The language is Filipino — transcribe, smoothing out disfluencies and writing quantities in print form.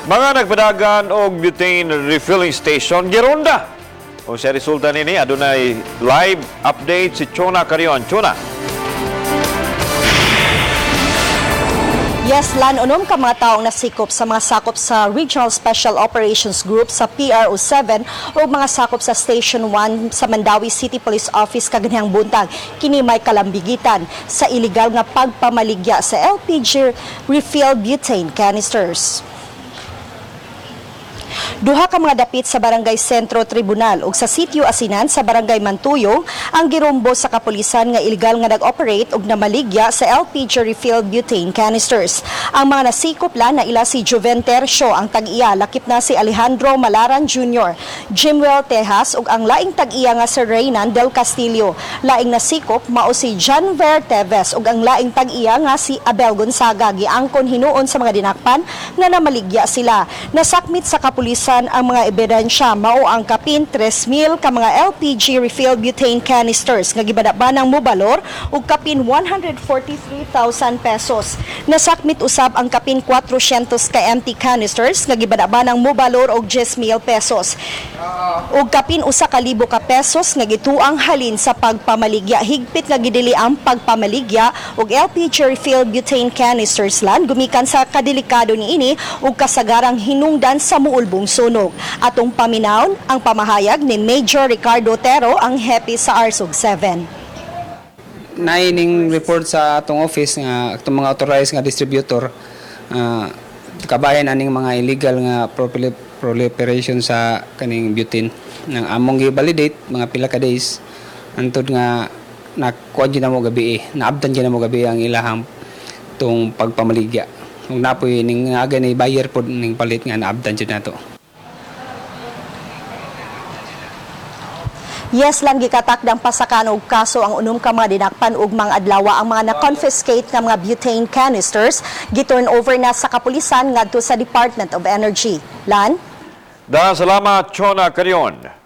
Mga nagpadagan og butane refilling station Gironda. O sa resulta nini adunay live update si Chona Carion. Chona. Yes, Unom ka mga taong nasikop sa mga sakop sa Regional Special Operations Group sa PRO7 o mga sakop sa Station 1 sa Mandaue City Police Office kaganihang buntag. Kini may kalambigitan sa illegal nga pagpamaligya sa LPG refilled butane canisters. Duha ka mga dapit sa Barangay Sentro Tribunal ug sa Sitio Asinan sa Barangay Mantuyong ang girumbo sa kapulisan nga illegal nga nag-operate ug namaligya sa LPG refilled butane canisters. Ang mga nasikop na ila si Juven Tercio, ang tag-iya lakip na si Alejandro Malaran Jr., Jimwell Tejas ug ang laing tag-iya nga si Reynan Del Castillo. Laing nasikop mao si Janver Teves ug ang laing tag-iya nga si Abel Gonzaga, giangkon hinuon sa mga dinakpan nga namaligya sila. Nasakmit sa kapulisan ang mga ebidensya mao ang kapin 3,000 ka mga LPG refilled butane canisters nga gibadabanang mobalor ug kapin 143,000 pesos. Nasakmit usab ang kapin 400 ka empty canisters nga gibadabanang mobalor og 10,000 pesos. Ug kapin 1,000 ka pesos nga gituang halin sa pagpamaligya. Higpit nga gidili ang pagpamaligya ug LPG refilled butane canisters lan gumikan sa kadelikado niini ug kasagarang hinungdan sa muulbong sunog. Atong paminawon ang pamahayag ni Major Ricardo Otero, ang hepe sa RSOG 7. Naining report sa atong office nga atong mga authorized nga distributor kabayan aning mga illegal nga proliferation sa kaning butane nang among gi-validate mga pila ka days antud nga nakuha na mo gabi naabdan na mo gabi ang ilahang tong pagpamaligya ug napoy ning aga ni buyer pod ning palit nga naabdan jud nato. Yes, lang gikatakdang pasakan og kaso ang unom ka mga dinakpan ug mga adlaw ang mga na-confiscate nga mga butane canisters giturn over na sa kapulisan ngadto sa Department of Energy. Lan? Salamat Chona Carion.